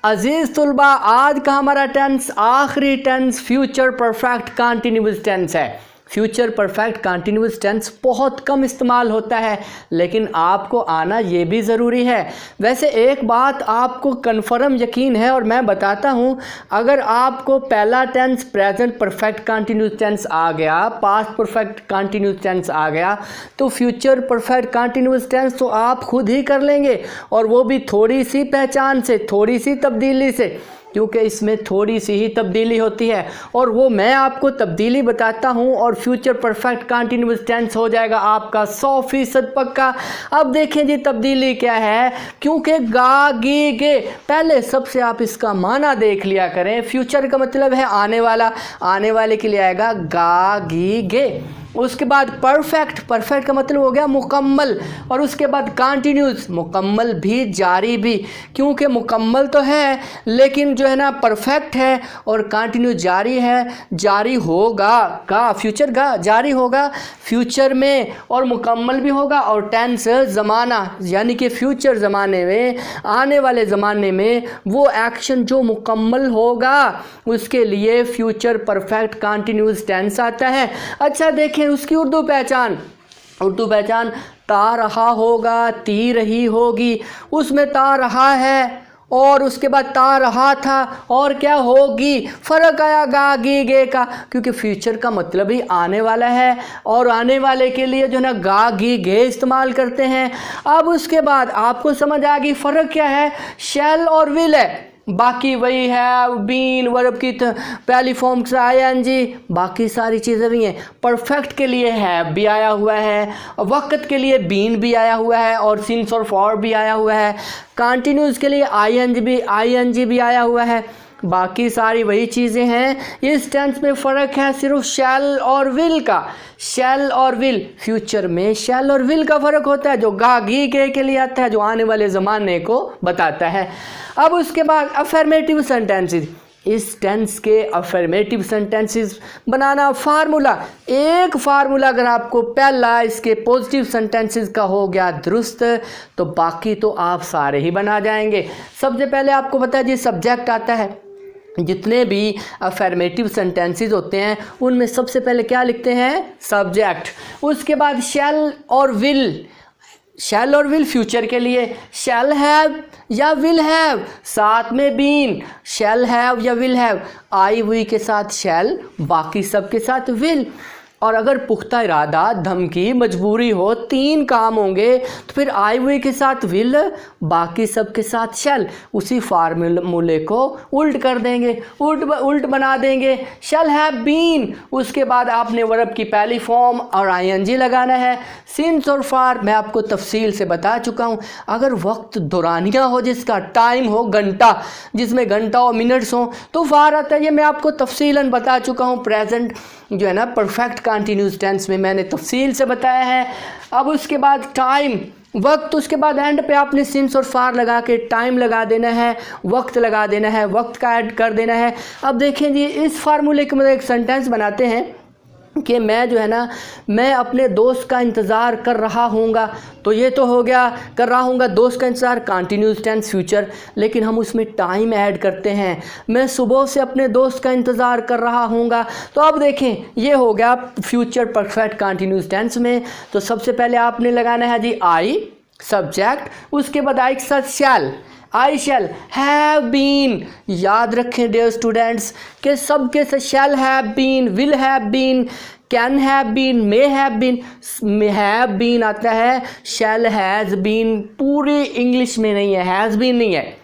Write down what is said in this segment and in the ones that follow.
अजीज़ तुलबा, आज का हमारा टेंस आखिरी tense future perfect continuous tense है। फ्यूचर परफेक्ट कंटिन्यूअस टेंस बहुत कम इस्तेमाल होता है, लेकिन आपको आना ये भी ज़रूरी है। वैसे एक बात आपको कन्फर्म यकीन है और मैं बताता हूँ, अगर आपको पहला tense present perfect continuous tense आ गया, पास्ट परफेक्ट कंटिन्यूअस टेंस आ गया, तो फ्यूचर परफेक्ट कंटिन्यूअस टेंस तो आप खुद ही कर लेंगे, और वो भी थोड़ी सी पहचान से, थोड़ी सी तब्दीली से, क्योंकि इसमें थोड़ी सी ही तब्दीली होती है और वो मैं आपको तब्दीली बताता हूँ और फ्यूचर परफेक्ट कंटिन्यूअस टेंस हो जाएगा आपका 100% पक्का। अब देखें जी तब्दीली क्या है, क्योंकि गा गी गे, पहले सबसे आप इसका माना देख लिया करें। फ्यूचर का मतलब है आने वाला, आने वाले के लिए आएगा गा गी गे। उसके बाद परफेक्ट, परफेक्ट का मतलब हो गया मुकम्मल, और उसके बाद कंटिन्यूस, मुकम्मल भी जारी भी, क्योंकि मुकम्मल तो है लेकिन जो है ना परफेक्ट है, और कंटिन्यूस जारी है, जारी होगा, का फ्यूचर का जारी होगा फ्यूचर में, और मुकम्मल भी होगा, और टेंस ज़माना, यानी कि फ्यूचर ज़माने में, आने वाले ज़माने में वो एक्शन जो मुकम्मल होगा उसके लिए फ्यूचर परफेक्ट कंटिन्यूस टेंस आता है। अच्छा देखें उसकी उर्दू पहचान, उर्दू पहचान ता रहा होगा, ती रही होगी, उसमें ता रहा है और उसके बाद ता रहा था, और क्या होगी, फ़र्क आया गा गी गे का, क्योंकि फ्यूचर का मतलब ही आने वाला है और आने वाले के लिए जो है ना गा गी गे इस्तेमाल करते हैं। अब उसके बाद आपको समझ आ गई फ़र्क क्या है, शैल और विल है, बाकी वही है, बीन वर्ब की पहली फॉर्म से ING, बाकी सारी चीज़ें भी हैं। परफेक्ट के लिए हैव भी आया हुआ है, वक्त के लिए बीन भी आया हुआ है, और सिंस और फॉर भी आया हुआ है। कंटिन्यूस के लिए ING भी आया हुआ है, बाकी सारी वही चीज़ें हैं। इस टेंस में फ़र्क है सिर्फ शैल और विल का। शैल और विल, फ्यूचर में शैल और विल का फ़र्क होता है, जो गा गी के लिए आता है, जो आने वाले ज़माने को बताता है। अब उसके बाद अफर्मेटिव सेंटेंसेस, इस टेंस के अफर्मेटिव सेंटेंसेस बनाना, फार्मूला, एक फार्मूला अगर आपको पहला इसके पॉजिटिव सेंटेंसेस का हो गया दुरुस्त, तो बाकी तो आप सारे ही बना जाएंगे। सबसे पहले आपको पता है जी सब्जेक्ट आता है, जितने भी अफर्मेटिव सेंटेंसेस होते हैं उनमें सबसे पहले क्या लिखते हैं, सब्जेक्ट। उसके बाद शैल और विल, शैल और विल फ्यूचर के लिए शैल हैव या विल हैव, साथ में बीन, शैल हैव या विल हैव, आई हुई के साथ शैल, बाकी सब के साथ विल। और अगर पुख्ता इरादा, धमकी, मजबूरी हो, तीन काम होंगे तो फिर आई हुई के साथ विल, बाकी सब के साथ शैल। उसी फार्मूले को उल्ट कर देंगे, उल्ट बना देंगे, शैल हैव बीन, उसके बाद आपने वर्ब की पहली फॉर्म और ING लगाना है। सिंस और फार मैं आपको तफसील से बता चुका हूँ। अगर वक्त दौरानिया हो, जिसका टाइम हो घंटा, जिसमें घंटा और मिनट्स हो, तो फार आता है, ये मैं आपको तफसीलन बता चुका हूँ। प्रेजेंट जो है ना परफेक्ट कंटिन्यूअस टेंस में मैंने तफसील से बताया है। अब उसके बाद टाइम, वक्त, उसके बाद एंड पे आपने सिंस और फार लगा के टाइम लगा देना है, वक्त लगा देना है, वक्त का ऐड कर देना है। अब देखें जी इस फार्मूले के मतलब एक सेंटेंस बनाते हैं कि मैं जो है ना, मैं अपने दोस्त का इंतज़ार कर रहा हूँगा, तो ये तो हो गया कर रहा हूँगा, दोस्त का इंतज़ार कंटिन्यूअस टेंस फ्यूचर, लेकिन हम उसमें टाइम ऐड करते हैं, मैं सुबह से अपने दोस्त का इंतज़ार कर रहा हूँगा। तो अब देखें ये हो गया फ्यूचर परफेक्ट कंटिन्यूअस टेंस में। तो सबसे पहले आपने लगाना है जी आई सब्जेक्ट, उसके बाद आई के साथ शैल, आई शैल हैव बीन। याद रखें डियर स्टूडेंट्स कि सबके साथ shall have been, will have been, can have been, may have been. Have been आता है, शैल हैज़ बीन पूरी इंग्लिश में नहीं है, हैज़ बीन नहीं है,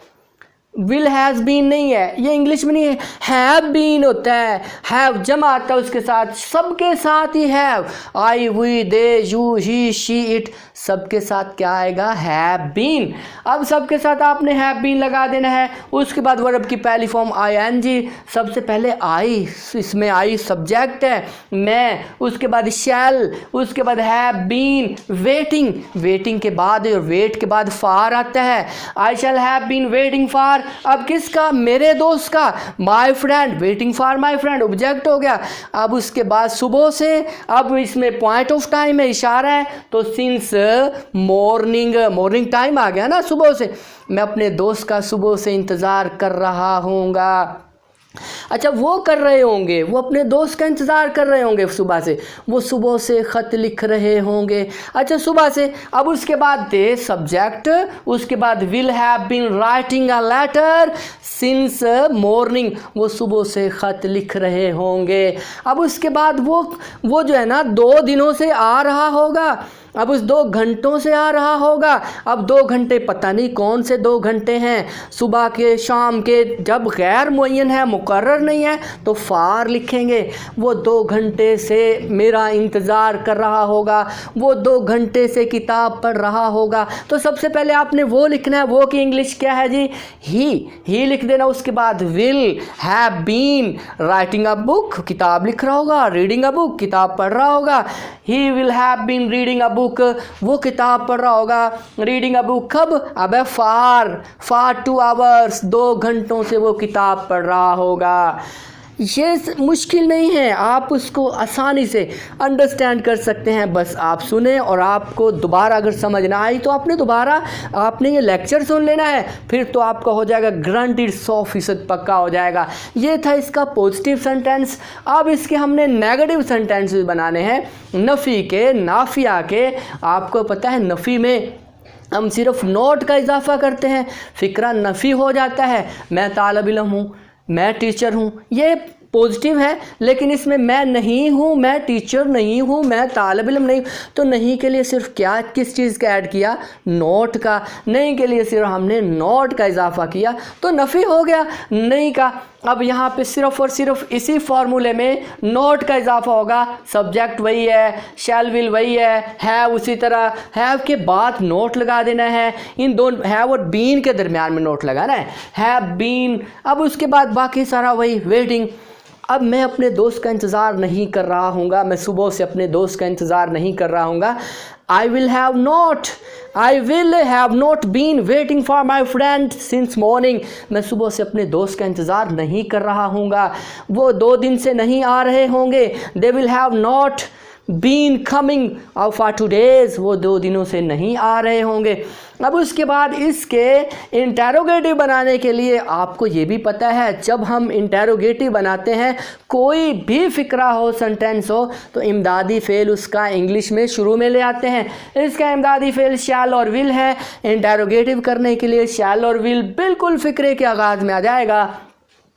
विल हैज़ बीन नहीं है, ये इंग्लिश में नहीं है, हैव बीन होता है, हैव जमा आता है उसके साथ, सबके साथ ही have, I we they you he she it, सबके साथ क्या आएगा, हैव बीन। अब सबके साथ आपने हैव बीन लगा देना है। उसके बाद वर्ब की पहली फॉर्म ING, सबसे पहले आई, इसमें आई सब्जेक्ट है, मैं, उसके बाद शैल, उसके बाद हैव बीन, वेटिंग, वेटिंग के बाद और वेट के बाद फार आता है, आई शैल हैव बीन वेटिंग फार, अब किसका, मेरे दोस्त का, my friend, waiting for my friend object हो गया। अब उसके बाद सुबह से, अब इसमें पॉइंट ऑफ टाइम है, इशारा है, तो सिंस मॉर्निंग, मॉर्निंग टाइम आ गया ना सुबह से, मैं अपने दोस्त का सुबह से इंतज़ार कर रहा हूँगा। अच्छा, वो कर रहे होंगे, वो अपने दोस्त का इंतज़ार कर रहे होंगे सुबह से, वो सुबह से ख़त लिख रहे होंगे। अच्छा, सुबह से, अब उसके बाद दे सब्जेक्ट, उसके बाद will have been writing a letter since morning, वो सुबह से ख़त लिख रहे होंगे। अब उसके बाद वो जो है ना 2 दिनों से आ रहा होगा, अब उस 2 घंटों से आ रहा होगा। अब 2 घंटे पता नहीं कौन से 2 घंटे हैं, सुबह के, शाम के, जब गैर मुअय्यन है, मुकर्रर नहीं है, तो फार लिखेंगे। वो 2 घंटे से मेरा इंतज़ार कर रहा होगा, वो 2 घंटे से किताब पढ़ रहा होगा। तो सबसे पहले आपने वो लिखना है, वो की इंग्लिश क्या है जी, ही लिख देना। उसके बाद will have been writing a book, किताब लिख रहा होगा, रीडिंग अ बुक, किताब पढ़ रहा होगा। He will have been reading a book, वो किताब पढ़ रहा होगा। रीडिंग अ बुक कब, अब फार 2 आवर्स, 2 घंटों से वो किताब पढ़ रहा होगा। ये मुश्किल नहीं है, आप उसको आसानी से अंडरस्टैंड कर सकते हैं। बस आप सुने और आपको दोबारा अगर समझ ना आई तो आपने ये लेक्चर सुन लेना है, फिर तो आपका हो जाएगा ग्रांटेड 100% पक्का हो जाएगा। ये था इसका पॉजिटिव सेंटेंस। अब इसके हमने नेगेटिव सेंटेंसेस बनाने हैं, नफ़ी के, नाफिया के। आपको पता है नफ़ी में हम सिर्फ नोट का इजाफा करते हैं, फ़िक्रा नफ़ी हो जाता है। मैं तालिब इल्म हूँ, मैं टीचर हूँ, ये पॉजिटिव है, लेकिन इसमें मैं नहीं हूँ, मैं टीचर नहीं हूँ, मैं तालिब इल्म नहीं। तो नहीं के लिए सिर्फ क्या, किस चीज़ का ऐड किया, नोट का। नहीं के लिए सिर्फ हमने नोट का इजाफा किया, तो नफ़ी हो गया नहीं का। अब यहाँ पे सिर्फ और सिर्फ इसी फार्मूले में नोट का इजाफा होगा। सब्जेक्ट वही है, शैल विल वही है उसी तरह, हैव के बाद नोट लगा देना है। इन दोनों हैव और बीन के दरमियान में नोट लगाना है, हैव बीन। अब उसके बाद बाकी सारा वही, वेटिंग। अब मैं अपने दोस्त का इंतज़ार नहीं कर रहा हूँगा, मैं सुबह से अपने दोस्त का इंतज़ार नहीं कर रहा हूँगा। I will have not been waiting for my friend since morning. मैं सुबह से अपने दोस्त का इंतज़ार नहीं कर रहा हूँगा, वो 2 दिन से नहीं आ रहे होंगे। They will have not been coming for 2 days, वो 2 दिनों से नहीं आ रहे होंगे। अब उसके बाद इसके इंटेरोगेटिव बनाने के लिए आपको ये भी पता है, जब हम इंटेरोगेटिव बनाते हैं, कोई भी फ़िक्रा हो, सेंटेंस हो, तो इमदादी फ़ेल उसका इंग्लिश में शुरू में ले आते हैं। इसका इमदादी फ़ेल शैल और विल है। इंटेरोगेटिव करने के लिए शैल और विल बिल्कुल फ़िक्रे के आगाज़ में आ जाएगा।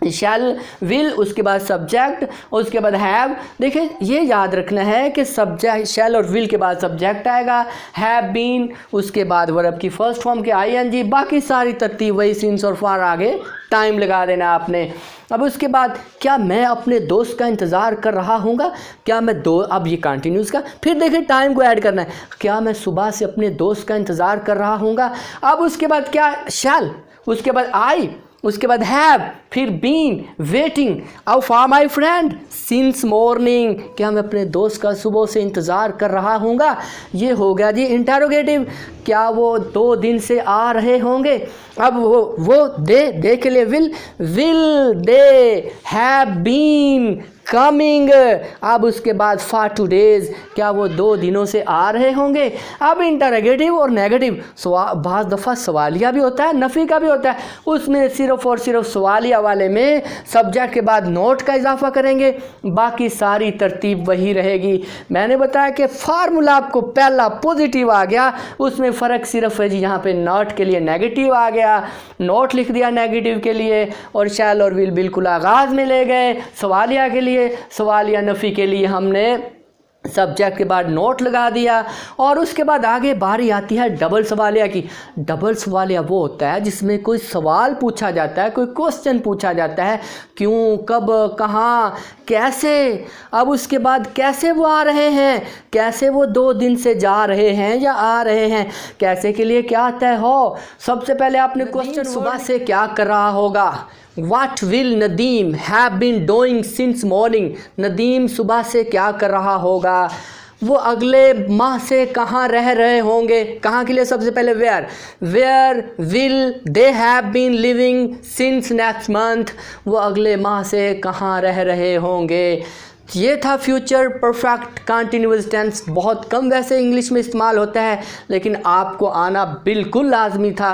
शैल विल, उसके बाद सब्जेक्ट, उसके बाद हैव। देखिए ये याद रखना है कि सब्जेक्ट, शैल और विल के बाद सब्जेक्ट आएगा, हैव बीन, उसके बाद वर्ब की फर्स्ट फॉर्म के आईएनजी, बाकी सारी तरतीब वही, सिंस और फॉर, आगे टाइम लगा देना आपने। अब उसके बाद क्या मैं अपने दोस्त का इंतज़ार कर रहा हूँगा, क्या मैं अब ये कंटिन्यूस का, फिर देखिए टाइम को ऐड करना है, क्या मैं सुबह से अपने दोस्त का इंतज़ार कर रहा हूँगा। अब उसके बाद क्या, शैल, उसके बाद आई, उसके बाद हैव, फिर बीन वेटिंग, अब for my friend since morning, क्या मैं अपने दोस्त का सुबह से इंतज़ार कर रहा हूँगा। ये हो गया जी इंटेरोगेटिव, क्या वो 2 दिन से आ रहे होंगे। अब वो दे के लिए will they have been coming. अब उसके बाद फॉर 2 days, क्या वो 2 दिनों से आ रहे होंगे। अब इंटरोगेटिव और नेगेटिव, बाज़ दफ़ा सवालिया भी होता है, नफ़ी का भी होता है, उसमें सिर्फ़ और सिर्फ सवालिया वाले में सब्जेक्ट के बाद नोट का इजाफा करेंगे, बाकी सारी तरतीब वही रहेगी। मैंने बताया कि फार्मूला आपको पहला पॉजिटिव आ गया, उसमें फ़र्क सिर्फ है जी, यहाँ पे नोट के लिए नेगेटिव आ गया, नोट लिख दिया नेगेटिव के लिए, और शैल और विल बिल्कुल आगाज़ में ले गए। सवालिया के लिए, सवालिया नफ़ी के लिए हमने सब्जेक्ट के बाद नोट लगा दिया। और उसके बाद आगे बारी आती है डबल सवालिया की। डबल सवालिया वो होता है जिसमें कोई सवाल पूछा जाता है, कोई क्वेश्चन पूछा जाता है, क्यों, कब, कहाँ, कैसे। अब उसके बाद कैसे वो आ रहे हैं, कैसे वो 2 दिन से जा रहे हैं या आ रहे हैं, कैसे के लिए क्या तय हो। सबसे पहले आपने क्वेश्चन, सुबह से क्या कर रहा होगा। What will Nadeem have been doing since morning? Nadeem सुबह से क्या कर रहा होगा। वो अगले माह से कहाँ रह रहे होंगे। कहाँ के लिए सबसे पहले where will they have been living since next month, वो अगले माह से कहाँ रह रहे होंगे। ये था फ्यूचर परफेक्ट कंटिन्यूअस टेंस। बहुत कम वैसे इंग्लिश में इस्तेमाल होता है, लेकिन आपको आना बिल्कुल लाजमी था।